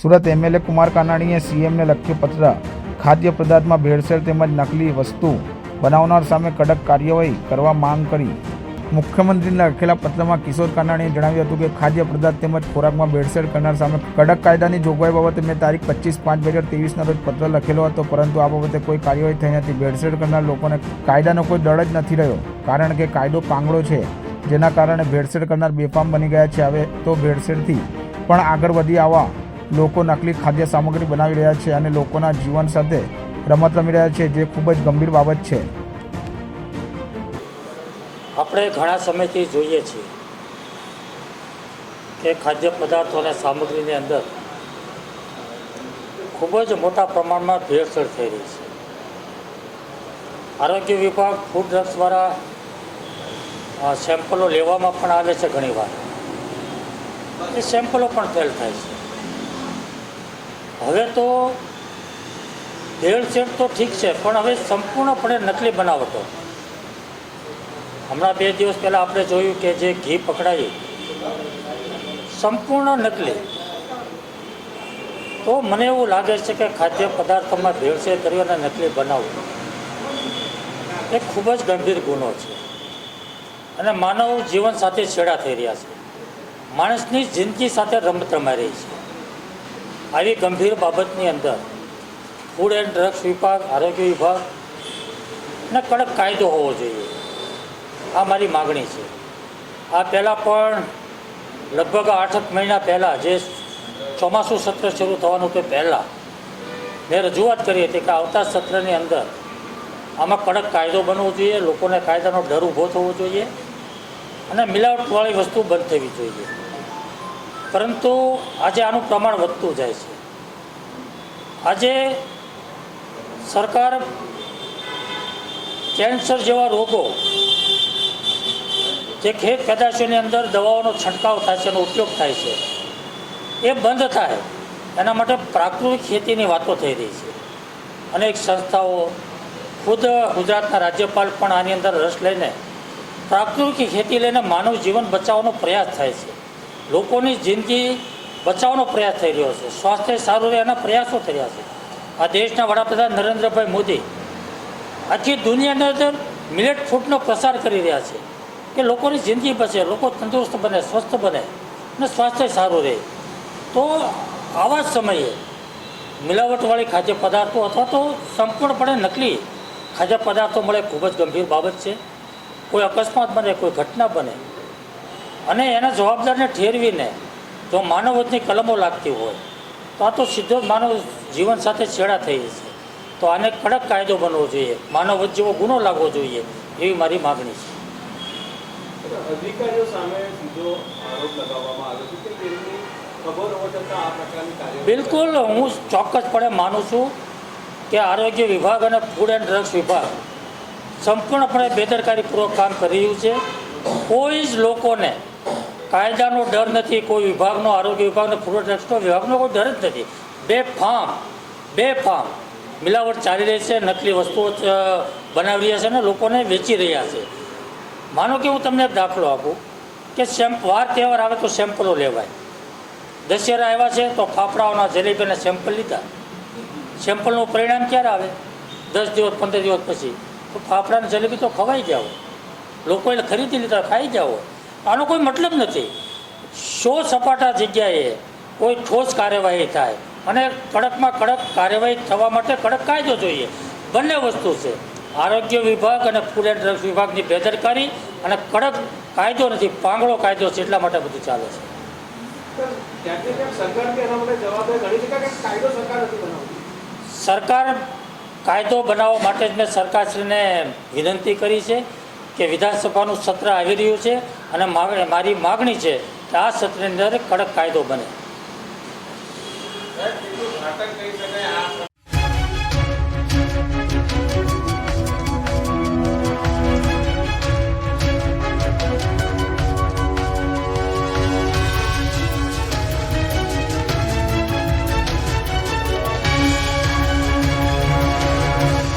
Surat MLA Kumar કાનાણીએ સીએમને લખ્યું પત્ર, ખાદ્ય પદાર્થમાં ભેળસેળ તેમજ નકલી વસ્તુ બનાવનાર સામે કડક કાર્યવાહી કરવા માંગ કરી। મુખ્યમંત્રીને લખેલા પત્રમાં કિશોર કાનાણીએ જણાવ્યું હતું કે ખાદ્ય પદાર્થ તેમજ ખોરાકમાં ભેળસેળ કરનાર સામે કડક કાયદાની જોગવાઈ બાબતે મેં તારીખ 25/5/2023ના રોજ પત્ર લખેલો હતો, પરંતુ આ બાબતે કોઈ કાર્યવાહી થઈ નથી। ભેળસેળ કરનાર લોકોને કાયદાનો કોઈ ડર જ નથી રહ્યો, કારણ કે કાયદો પાંગળો છે, જેના કારણે ભેળસેળ કરનાર બેફામ બની ગયા છે। હવે તો ભેળસેળથી પણ આગળ વધી આવા લોકો નકલી ખાદ્ય સામગ્રી બનાવી રહ્યા છે અને લોકોના જીવન સાથે રમત રમી રહ્યા છે, જે ખૂબ જ ગંભીર બાબત છે। આપણે ઘણા સમયથી જોઈએ છીએ કે ખાદ્ય પદાર્થો અને સામગ્રીની અંદર ખૂબ જ મોટા પ્રમાણમાં ભેળસેળ થઈ રહી છે। આરોગ્ય વિભાગ ફૂડ ડ્રગ્સ દ્વારા સેમ્પલો લેવામાં પણ આવે છે, ઘણીવાર એ સેમ્પલો પણ ફેલ થાય છે। હવે તો ભેળસેળ તો ઠીક છે, પણ હવે સંપૂર્ણપણે નકલી બનાવટો। હમણાં 2 દિવસ પહેલાં આપણે જોયું કે જે ઘી પકડાયું સંપૂર્ણ નકલી। તો મને એવું લાગે છે કે ખાદ્ય પદાર્થોમાં ભેળસેળ કરી અને નકલી બનાવવું એ ખૂબ જ ગંભીર ગુનો છે અને માનવ જીવન સાથે છેડા થઈ રહ્યા છે, માણસની જિંદગી સાથે રમત રમાઈ રહી છે। આવી ગંભીર બાબતની અંદર ફૂડ એન્ડ ડ્રગ્સ વિભાગ, આરોગ્ય વિભાગને કડક કાયદો હોવો જોઈએ, આ મારી માગણી છે। આ પહેલાં પણ લગભગ 8 મહિના પહેલાં જે ચોમાસું સત્ર શરૂ થવાનું તે પહેલાં મેં રજૂઆત કરી હતી કે આવતા સત્રની અંદર આમાં કડક કાયદો બનવો જોઈએ, લોકોને કાયદાનો ડર ઊભો થવો જોઈએ અને મિલાવટવાળી વસ્તુ બંધ થવી જોઈએ। પરંતુ આજે આનું પ્રમાણ વધતું જાય છે। આજે સરકાર કેન્સર જેવા રોગો જે ખેત પેદાશોની અંદર દવાઓનો છંટકાવ થાય છે, એનો ઉપયોગ થાય છે, એ બંધ થાય એના માટે પ્રાકૃતિક ખેતીની વાતો થઈ રહી છે। અનેક સંસ્થાઓ, ખુદ ગુજરાતના રાજ્યપાલ પણ આની અંદર રસ લઈને પ્રાકૃતિક ખેતી લઈને માનવ જીવન બચાવવાનો પ્રયાસ થાય છે, લોકોની જિંદગી બચાવવાનો પ્રયાસ થઈ રહ્યો છે, સ્વાસ્થ્ય સારું રહે એના પ્રયાસો થઈ રહ્યા છે। આ દેશના વડાપ્રધાન નરેન્દ્રભાઈ મોદી આખી દુનિયાની અંદર મિલેટ ફૂડનો પ્રસાર કરી રહ્યા છે કે લોકોની જિંદગી બચે, લોકો તંદુરસ્ત બને, સ્વસ્થ બને અને સ્વાસ્થ્ય સારું રહે। તો આવા જ સમયે મિલાવટવાળી ખાદ્ય પદાર્થો અથવા તો સંપૂર્ણપણે નકલી ખાદ્ય પદાર્થો મળે ખૂબ જ ગંભીર બાબત છે। કોઈ અકસ્માત બને, કોઈ ઘટના બને અને એના જવાબદારને ઠેરવીને જો માનવવધની કલમો લાગતી હોય તો આ તો સીધો માનવ જીવન સાથે છેડા થઈ છે। તો આને કડક કાયદો બનવો જોઈએ, માનવવધ જેવો ગુનો લાગવો જોઈએ, એવી મારી માગણી છે। અધિકારીઓ સામે સીધો આરોપ લગાવવામાં આવ્યો છે કે તેમની ખબર હોવા છતાં આ પ્રકારની કાર્યવાહી। બિલકુલ, હું ચોક્કસપણે માનું છું કે આરોગ્ય વિભાગ અને ફૂડ એન્ડ ડ્રગ્સ વિભાગ સંપૂર્ણપણે બેદરકારીપૂર્વક કામ કરી રહ્યું છે। કોઈ જ લોકોને કાયદાનો ડર નથી, કોઈ વિભાગનો, આરોગ્ય વિભાગનો, ફૂડ એન્ડ ડ્રગ્સનો વિભાગનો કોઈ ડર જ નથી। બેફામ મિલાવટ ચાલી રહી છે, નકલી વસ્તુઓ બનાવી રહ્યા છે અને લોકોને વેચી રહ્યા છે। માનો કે હું તમને એક દાખલો આપું કે વાર તહેવાર આવે તો સેમ્પલો લેવાય। દશેરા આવ્યા છે તો ફાફડાઓના, જલેબીના સેમ્પલ લીધા, સેમ્પલનું પરિણામ ક્યારે આવે? 10 દિવસ 15 દિવસ પછી તો ફાફડાની જલેબી તો ખવાઈ ગયા હોય, લોકોએ ખરીદી લીધા, ખાઈ ગયા હોય। આનો કોઈ મતલબ નથી। સપાટા જગ્યાએ કોઈ ઠોસ કાર્યવાહી થાય અને કડકમાં કડક કાર્યવાહી થવા માટે કડક કાયદો જોઈએ। બંને વસ્તુ છે, આરોગ્ય વિભાગ અને ફૂડ એન્ડ ડ્રગ્સ વિભાગની બેદરકારી અને કડક કાયદો નથી, પાંગળો કાયદો છે, એટલા માટે બધું ચાલે છે। સરકાર કાયદો બનાવવા માટે જ મેં સરકારશ્રીને વિનંતી કરી છે કે વિધાનસભાનું સત્ર આવી રહ્યું છે અને મારી માગણી છે કે આ સત્રની અંદર કડક કાયદો બને।